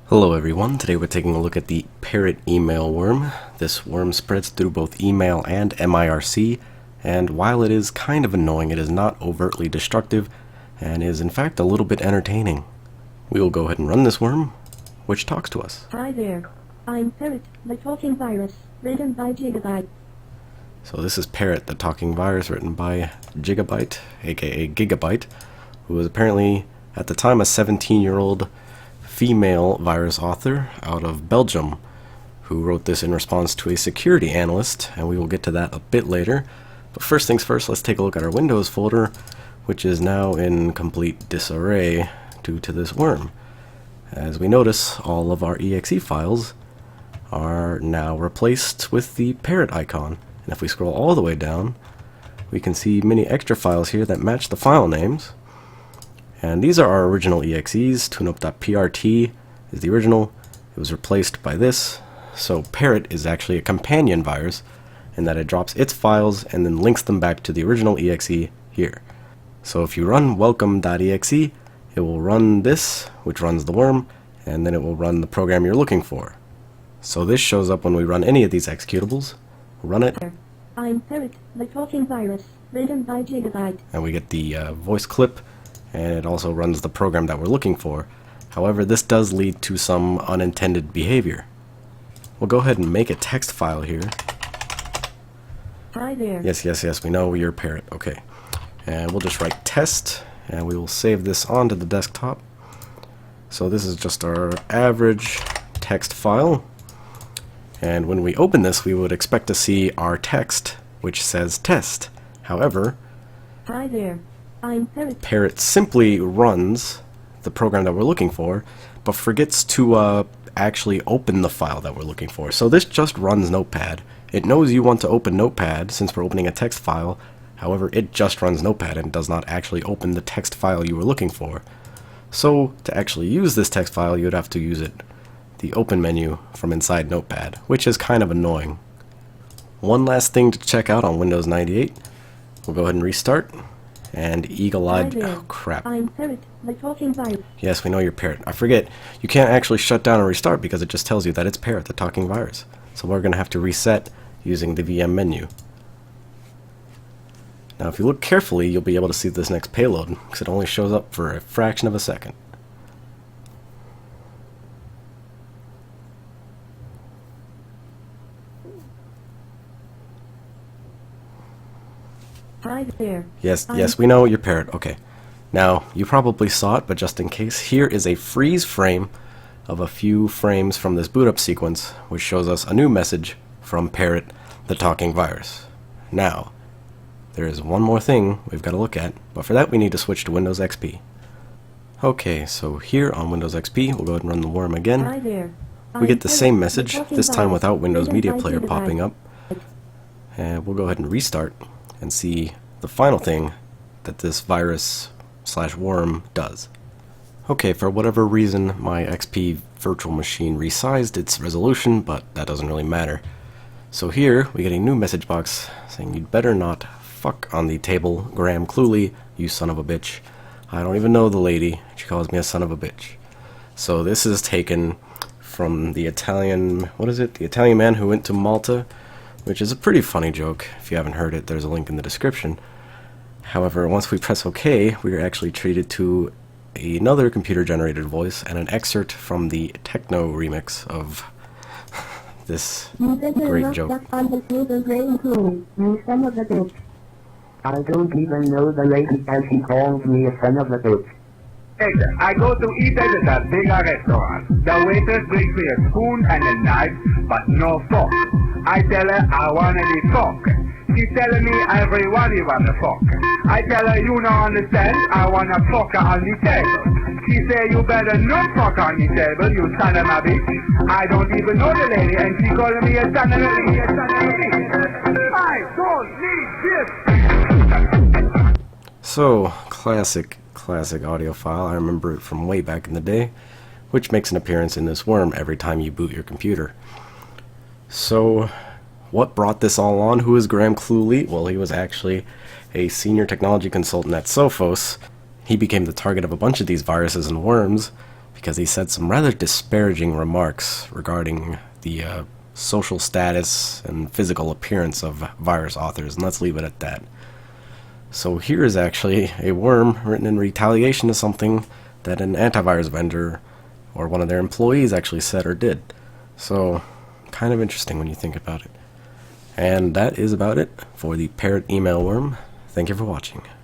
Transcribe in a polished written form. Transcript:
Hello everyone, today we're taking a look at the Parrot email worm. This worm spreads through both email and MIRC, and while it is kind of annoying, it is not overtly destructive, and is in fact a little bit entertaining. We will go ahead and run this worm, which talks to us. Hi there, I'm Parrot, the talking virus, written by Gigabyte. So this is Parrot, the talking virus, written by Gigabyte, aka Gigabyte, who was apparently, at the time, a 17-year-old female virus author out of Belgium who wrote this in response to a security analyst, and we will get to that a bit later. But first things first, let's take a look at our Windows folder, which is now in complete disarray due to this worm. As we notice, all of our exe files are now replaced with the Parrot icon, and if we scroll all the way down, we can see many extra files here that match the file names. And these are our original exes. tuneup.prt is the original. It was replaced by this. So Parrot is actually a companion virus in that it drops its files and then links them back to the original exe here. So if you run welcome.exe, it will run this, which runs the worm, and then it will run the program you're looking for. So this shows up when we run any of these executables. We'll run it. I'm Parrot, the talking virus, written by Gigabyte. And we get the voice clip. And it also runs the program that we're looking for. However, this does lead to some unintended behavior. We'll go ahead and make a text file here. Hi there. Yes, we know you're Parrot. Okay. And we'll just write test, and we will save this onto the desktop. So this is just our average text file. And when we open this, we would expect to see our text, which says test. However, hi there. I'm Parrot. Parrot simply runs the program that we're looking for, but forgets to actually open the file that we're looking for. So this just runs Notepad. It knows you want to open Notepad since we're opening a text file. However, it just runs Notepad and does not actually open the text file you were looking for. So to actually use this text file, you'd have to use the open menu from inside Notepad, which is kind of annoying. One last thing to check out on Windows 98. We'll go ahead and restart. And eagle-eyed, oh crap. I'm Parrot, the talking virus. Yes, we know you're Parrot. I forget, you can't actually shut down and restart because it just tells you that it's Parrot, the talking virus. So we're going to have to reset using the VM menu. Now if you look carefully, you'll be able to see this next payload, because it only shows up for a fraction of a second. Hi there. Yes, we know you're Parrot. Okay. Now, you probably saw it, but just in case, here is a freeze frame of a few frames from this boot up sequence, which shows us a new message from Parrot, the talking virus. Now, there is one more thing we've got to look at, but for that we need to switch to Windows XP. Okay, so here on Windows XP, we'll go ahead and run the worm again. Hi there. We get the same message, this time without Windows Media Player popping up. And we'll go ahead and restart and see the final thing that this virus/worm does. Okay, for whatever reason, my XP virtual machine resized its resolution, but that doesn't really matter. So here, we get a new message box saying, "You'd better not fuck on the table, Graham Cluley, you son of a bitch." I don't even know the lady. She calls me a son of a bitch. So this is taken from the Italian, what is it? The Italian Man Who Went to Malta, which is a pretty funny joke. If you haven't heard it, there's a link in the description. However, once we press OK, we are actually treated to another computer-generated voice and an excerpt from the techno remix of this great joke. I don't even know the lady and she calls me a son of a bitch. I go to eat at a big restaurant. The waiter brings me a spoon and a knife, but no fork. I tell her I want the fork. She telling me everyone you want a fork. I tell her you don't understand, I want a fork on the table. She say you better not fork on the table, you son of a bitch. I don't even know the lady and she calling me a son of a bitch. I don't need this. So, classic audio file. I remember it from way back in the day, which makes an appearance in this worm every time you boot your computer. So, what brought this all on? Who is Graham Cluley? Well, he was actually a senior technology consultant at Sophos. He became the target of a bunch of these viruses and worms because he said some rather disparaging remarks regarding the social status and physical appearance of virus authors, and let's leave it at that. So here is actually a worm written in retaliation to something that an antivirus vendor or one of their employees actually said or did. So, kind of interesting when you think about it. And that is about it for the Parrot email worm. Thank you for watching.